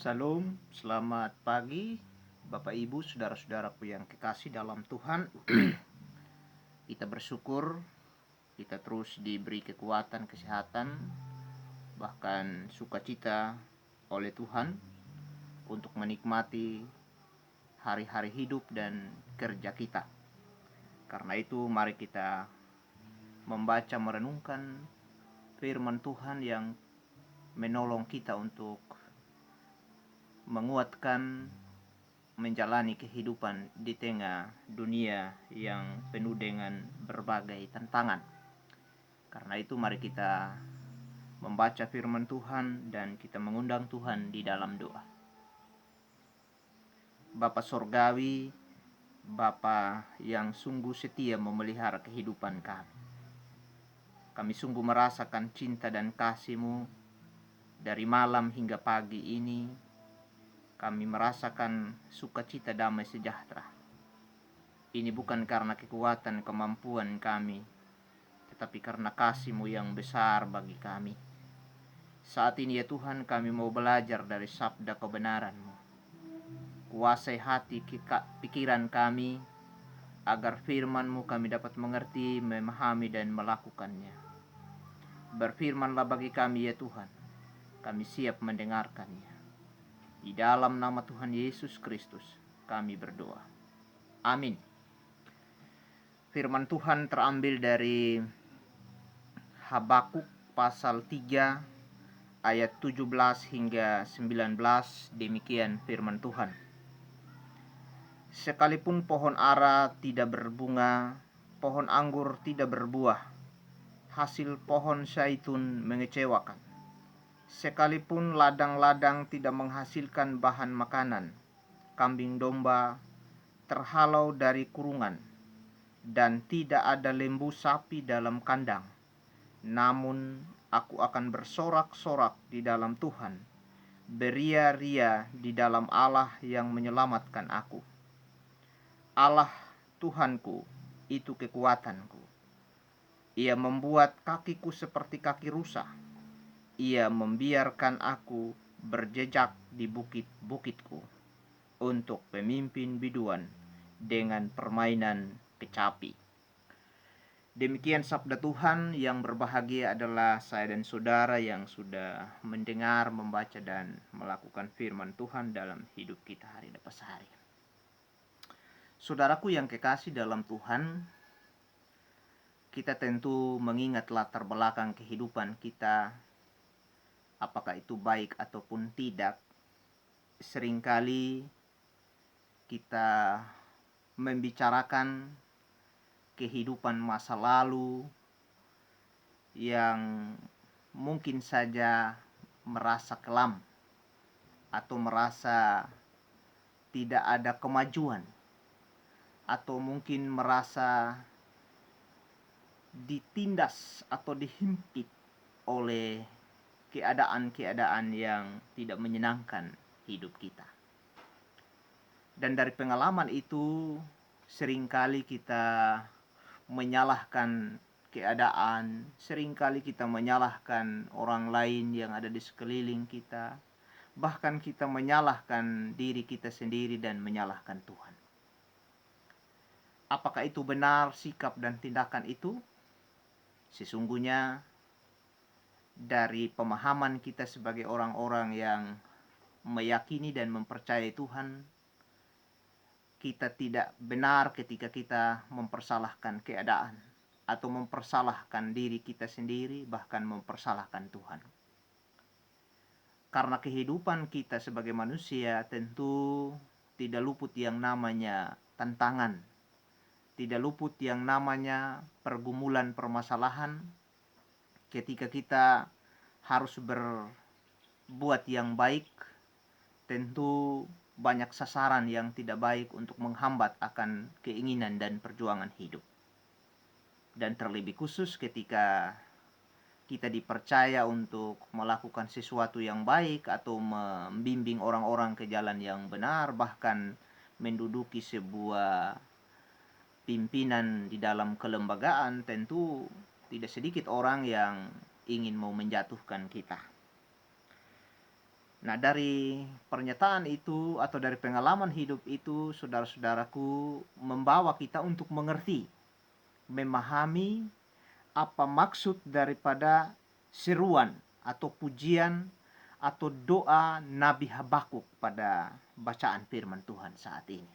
Salam, selamat pagi Bapak Ibu, saudara-saudaraku yang kekasih dalam Tuhan. Kita bersyukur kita terus diberi kekuatan, kesehatan, bahkan sukacita oleh Tuhan untuk menikmati hari-hari hidup dan kerja kita. Karena itu mari kita membaca merenungkan firman Tuhan yang menolong kita untuk menguatkan menjalani kehidupan di tengah dunia yang penuh dengan berbagai tantangan. Karena itu mari kita membaca firman Tuhan dan kita mengundang Tuhan di dalam doa. Bapa Sorgawi, Bapa yang sungguh setia memelihara kehidupan kami. Kami sungguh merasakan cinta dan kasih-Mu dari malam hingga pagi ini. Kami merasakan sukacita damai sejahtera. Ini bukan karena kekuatan kemampuan kami, tetapi karena kasih-Mu yang besar bagi kami. Saat ini ya Tuhan, kami mau belajar dari sabda kebenaran-Mu. Kuasai hati pikiran kami, agar firman-Mu kami dapat mengerti, memahami, dan melakukannya. Berfirmanlah bagi kami ya Tuhan, kami siap mendengarkannya. Di dalam nama Tuhan Yesus Kristus kami berdoa. Amin. Firman Tuhan terambil dari Habakuk pasal 3 ayat 17 hingga 19. Demikian firman Tuhan. Sekalipun pohon ara tidak berbunga, pohon anggur tidak berbuah, hasil pohon zaitun mengecewakan. Sekalipun ladang-ladang tidak menghasilkan bahan makanan, kambing domba terhalau dari kurungan, dan tidak ada lembu sapi dalam kandang. Namun aku akan bersorak-sorak di dalam Tuhan, beria-ria di dalam Allah yang menyelamatkan aku. Allah Tuhanku, itu kekuatanku. Ia membuat kakiku seperti kaki rusa. Ia membiarkan aku berjejak di bukit-bukitku untuk pemimpin biduan dengan permainan kecapi. Demikian sabda Tuhan. Yang berbahagia adalah saya dan saudara yang sudah mendengar, membaca, dan melakukan firman Tuhan dalam hidup kita hari lepas hari. Saudaraku yang kekasih dalam Tuhan, kita tentu mengingat latar belakang kehidupan kita, apakah itu baik ataupun tidak. Seringkali kita membicarakan kehidupan masa lalu yang mungkin saja merasa kelam atau merasa tidak ada kemajuan, atau mungkin merasa ditindas atau dihimpit oleh keadaan-keadaan yang tidak menyenangkan hidup kita. Dan dari pengalaman itu seringkali kita menyalahkan keadaan, seringkali kita menyalahkan orang lain yang ada di sekeliling kita, bahkan kita menyalahkan diri kita sendiri dan menyalahkan Tuhan. Apakah itu benar sikap dan tindakan itu? Sesungguhnya dari pemahaman kita sebagai orang-orang yang meyakini dan mempercayai Tuhan, kita tidak benar ketika kita mempersalahkan keadaan atau mempersalahkan diri kita sendiri, bahkan mempersalahkan Tuhan. Karena kehidupan kita sebagai manusia tentu tidak luput yang namanya tantangan, tidak luput yang namanya pergumulan permasalahan ketika kita harus berbuat yang baik. Tentu banyak sasaran yang tidak baik untuk menghambat akan keinginan dan perjuangan hidup. Dan terlebih khusus ketika kita dipercaya untuk melakukan sesuatu yang baik atau membimbing orang-orang ke jalan yang benar, bahkan menduduki sebuah pimpinan di dalam kelembagaan, tentu tidak sedikit orang yang ingin mau menjatuhkan kita. Nah, dari pernyataan itu atau dari pengalaman hidup itu, saudara-saudaraku, membawa kita untuk mengerti, memahami apa maksud daripada seruan atau pujian atau doa Nabi Habakuk pada bacaan firman Tuhan saat ini.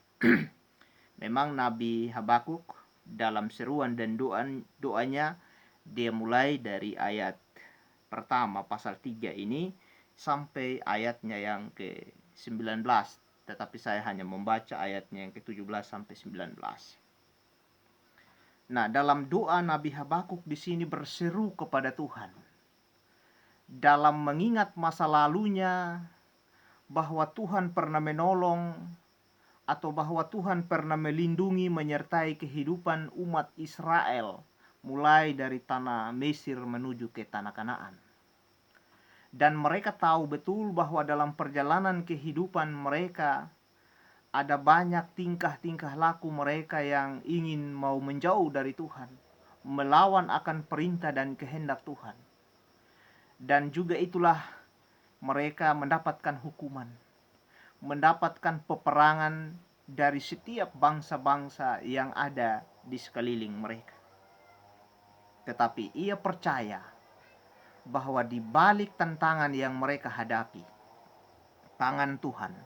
Memang Nabi Habakuk dalam seruan dan doanya, dia mulai dari ayat pertama pasal 3 ini sampai ayatnya yang ke-19, tetapi saya hanya membaca ayatnya yang ke-17 sampai 19. Nah, dalam doa Nabi Habakuk di sini berseru kepada Tuhan dalam mengingat masa lalunya, bahwa Tuhan pernah menolong atau bahwa Tuhan pernah melindungi menyertai kehidupan umat Israel mulai dari tanah Mesir menuju ke tanah Kanaan. Dan mereka tahu betul bahwa dalam perjalanan kehidupan mereka ada banyak tingkah-tingkah laku mereka yang ingin mau menjauh dari Tuhan, melawan akan perintah dan kehendak Tuhan. Dan juga itulah mereka mendapatkan hukuman, mendapatkan peperangan dari setiap bangsa-bangsa yang ada di sekeliling mereka. Tetapi ia percaya bahwa di balik tantangan yang mereka hadapi, tangan Tuhan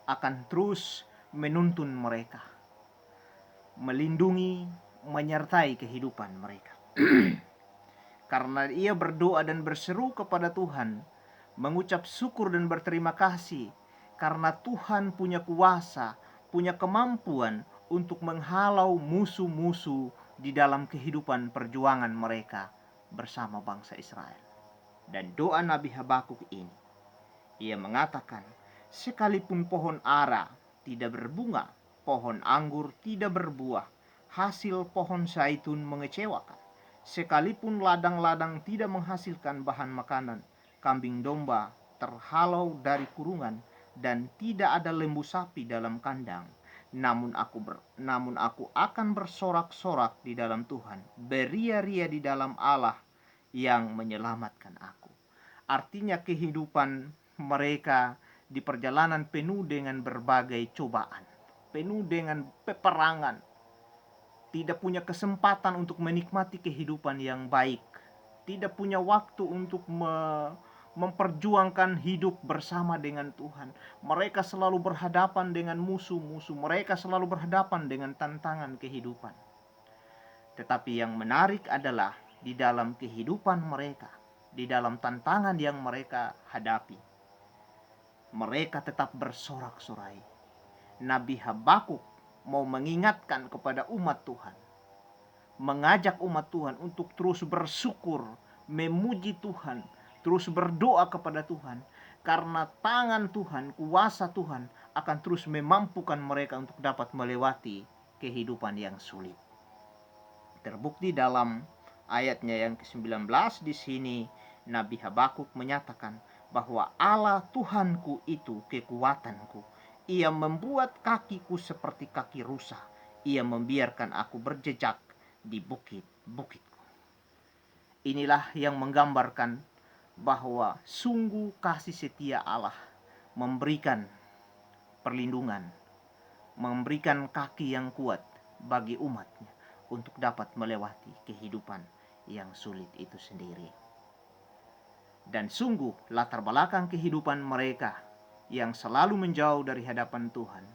akan terus menuntun mereka, melindungi, menyertai kehidupan mereka. Karena ia berdoa dan berseru kepada Tuhan, mengucap syukur dan berterima kasih karena Tuhan punya kuasa, punya kemampuan untuk menghalau musuh-musuh di dalam kehidupan perjuangan mereka bersama bangsa Israel. Dan doa Nabi Habakuk ini, ia mengatakan, sekalipun pohon ara tidak berbunga, pohon anggur tidak berbuah, hasil pohon zaitun mengecewakan, sekalipun ladang-ladang tidak menghasilkan bahan makanan, kambing domba terhalau dari kurungan, dan tidak ada lembu sapi dalam kandang, namun aku akan bersorak-sorak di dalam Tuhan, beria-ria di dalam Allah yang menyelamatkan aku. Artinya kehidupan mereka di perjalanan penuh dengan berbagai cobaan, penuh dengan peperangan, tidak punya kesempatan untuk menikmati kehidupan yang baik, tidak punya waktu untuk memperjuangkan hidup bersama dengan Tuhan. Mereka selalu berhadapan dengan musuh-musuh, mereka selalu berhadapan dengan tantangan kehidupan. Tetapi yang menarik adalah di dalam kehidupan mereka, di dalam tantangan yang mereka hadapi, mereka tetap bersorak-sorai. Nabi Habakuk mau mengingatkan kepada umat Tuhan, mengajak umat Tuhan untuk terus bersyukur, memuji Tuhan, terus berdoa kepada Tuhan, karena tangan Tuhan, kuasa Tuhan akan terus memampukan mereka untuk dapat melewati kehidupan yang sulit. Terbukti dalam ayatnya yang ke-19 di sini, Nabi Habakuk menyatakan bahwa Allah Tuhanku itu kekuatanku. Ia membuat kakiku seperti kaki rusa. Ia membiarkan aku berjejak di bukit-bukitku. Inilah yang menggambarkan bahwa sungguh kasih setia Allah memberikan perlindungan, memberikan kaki yang kuat bagi umatnya untuk dapat melewati kehidupan yang sulit itu sendiri. Dan sungguh latar belakang kehidupan mereka yang selalu menjauh dari hadapan Tuhan,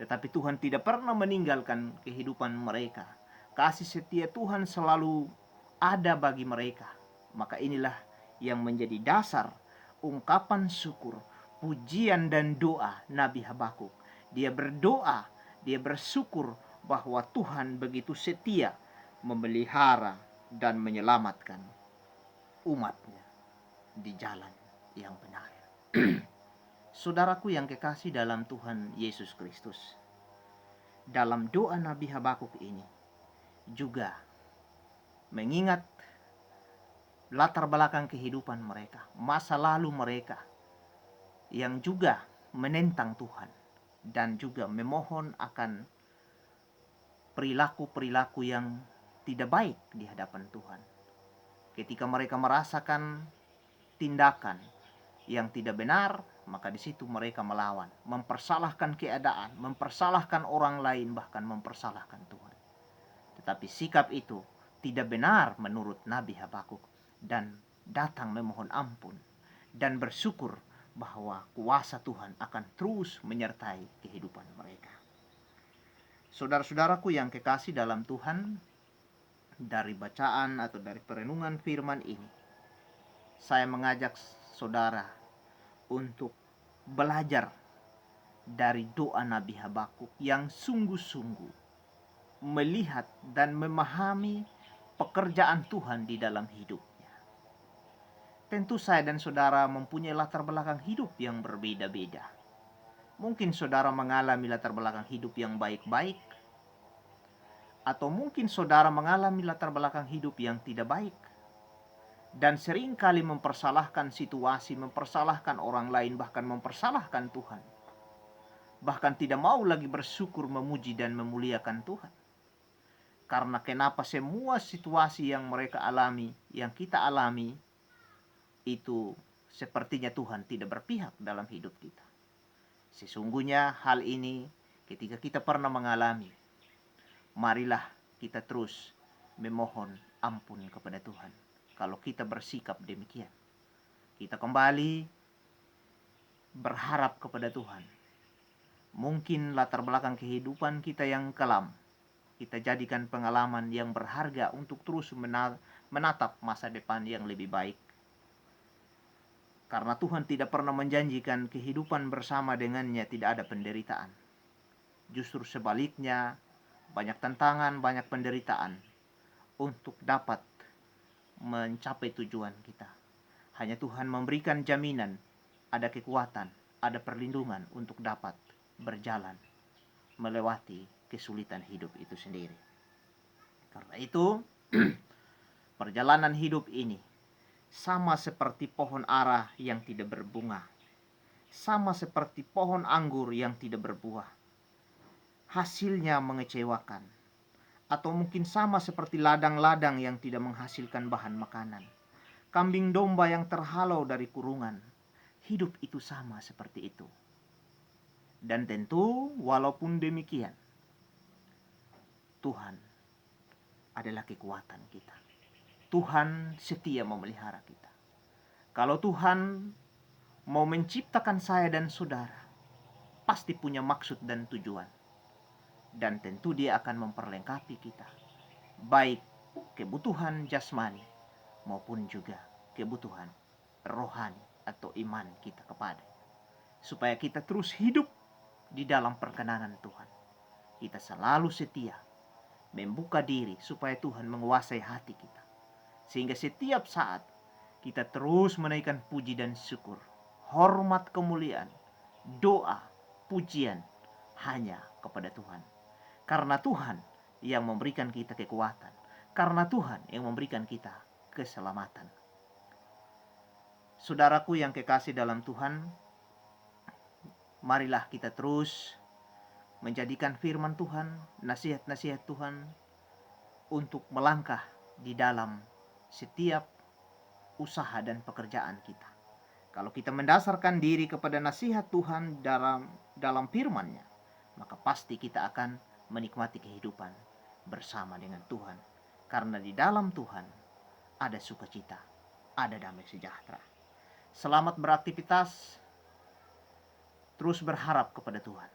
tetapi Tuhan tidak pernah meninggalkan kehidupan mereka. Kasih setia Tuhan selalu ada bagi mereka. Maka inilah yang menjadi dasar ungkapan syukur, pujian dan doa Nabi Habakuk. Dia berdoa, dia bersyukur bahwa Tuhan begitu setia memelihara dan menyelamatkan umatnya di jalan yang benar. Saudaraku yang kekasih dalam Tuhan Yesus Kristus, dalam doa Nabi Habakuk ini juga mengingat latar belakang kehidupan mereka, masa lalu mereka yang juga menentang Tuhan, dan juga memohon akan perilaku-perilaku yang tidak baik di hadapan Tuhan. Ketika mereka merasakan tindakan yang tidak benar, maka di situ mereka melawan, mempersalahkan keadaan, mempersalahkan orang lain, bahkan mempersalahkan Tuhan. Tetapi sikap itu tidak benar menurut Nabi Habakuk, dan datang memohon ampun dan bersyukur bahwa kuasa Tuhan akan terus menyertai kehidupan mereka. Saudara-saudaraku yang kekasih dalam Tuhan, dari bacaan atau dari perenungan firman ini, saya mengajak saudara untuk belajar dari doa Nabi Habakuk yang sungguh-sungguh melihat dan memahami pekerjaan Tuhan di dalam hidupnya. Tentu saya dan saudara mempunyai latar belakang hidup yang berbeda-beda. Mungkin saudara mengalami latar belakang hidup yang baik-baik, atau mungkin saudara mengalami latar belakang hidup yang tidak baik, dan seringkali mempersalahkan situasi, mempersalahkan orang lain, bahkan mempersalahkan Tuhan. Bahkan tidak mau lagi bersyukur, memuji dan memuliakan Tuhan. Karena kenapa semua situasi yang mereka alami, yang kita alami, itu sepertinya Tuhan tidak berpihak dalam hidup kita. Sesungguhnya hal ini ketika kita pernah mengalami, marilah kita terus memohon ampun kepada Tuhan. Kalau kita bersikap demikian, kita kembali berharap kepada Tuhan. Mungkin latar belakang kehidupan kita yang kelam, kita jadikan pengalaman yang berharga untuk terus menatap masa depan yang lebih baik. Karena Tuhan tidak pernah menjanjikan kehidupan bersama dengannya tidak ada penderitaan. Justru sebaliknya, banyak tantangan, banyak penderitaan untuk dapat mencapai tujuan kita. Hanya Tuhan memberikan jaminan, ada kekuatan, ada perlindungan untuk dapat berjalan melewati kesulitan hidup itu sendiri. Karena itu, perjalanan hidup ini sama seperti pohon ara yang tidak berbunga, sama seperti pohon anggur yang tidak berbuah. Hasilnya mengecewakan, atau mungkin sama seperti ladang-ladang yang tidak menghasilkan bahan makanan, kambing domba yang terhalau dari kurungan. Hidup itu sama seperti itu. Dan tentu walaupun demikian, Tuhan adalah kekuatan kita. Tuhan setia memelihara kita. Kalau Tuhan mau menciptakan saya dan saudara, pasti punya maksud dan tujuan. Dan tentu Dia akan memperlengkapi kita, baik kebutuhan jasmani maupun juga kebutuhan rohani atau iman kita kepada, supaya kita terus hidup di dalam perkenanan Tuhan. Kita selalu setia membuka diri supaya Tuhan menguasai hati kita, sehingga setiap saat kita terus menaikkan puji dan syukur, hormat, kemuliaan, doa, pujian hanya kepada Tuhan. Karena Tuhan yang memberikan kita kekuatan, karena Tuhan yang memberikan kita keselamatan. Saudaraku yang kekasih dalam Tuhan, marilah kita terus menjadikan firman Tuhan, nasihat-nasihat Tuhan untuk melangkah di dalam setiap usaha dan pekerjaan kita. Kalau kita mendasarkan diri kepada nasihat Tuhan dalam firman-Nya, maka pasti kita akan menikmati kehidupan bersama dengan Tuhan. Karena di dalam Tuhan ada sukacita, ada damai sejahtera. Selamat beraktivitas, terus berharap kepada Tuhan,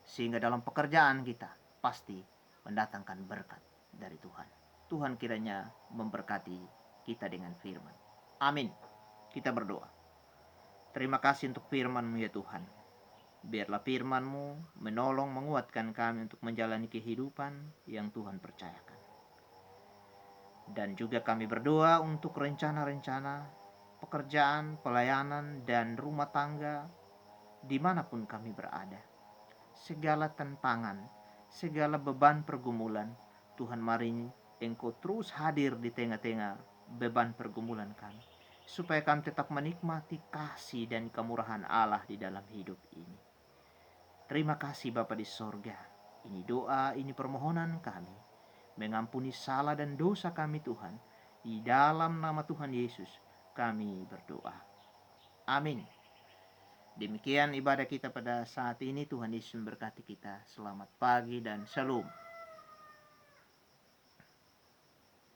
sehingga dalam pekerjaan kita pasti mendatangkan berkat dari Tuhan. Tuhan kiranya memberkati kita dengan firman. Amin. Kita berdoa. Terima kasih untuk firman-Mu ya Tuhan. Biarlah firman-Mu menolong, menguatkan kami untuk menjalani kehidupan yang Tuhan percayakan. Dan juga kami berdoa untuk rencana-rencana, pekerjaan, pelayanan, dan rumah tangga dimanapun kami berada. Segala tantangan, segala beban pergumulan, Tuhan mari Engkau terus hadir di tengah-tengah beban pergumulan kami, supaya kami tetap menikmati kasih dan kemurahan Allah di dalam hidup ini. Terima kasih Bapa di sorga. Ini doa, ini permohonan kami. Mengampuni salah dan dosa kami Tuhan. Di dalam nama Tuhan Yesus kami berdoa. Amin. Demikian ibadah kita pada saat ini. Tuhan Yesus memberkati kita. Selamat pagi dan shalom.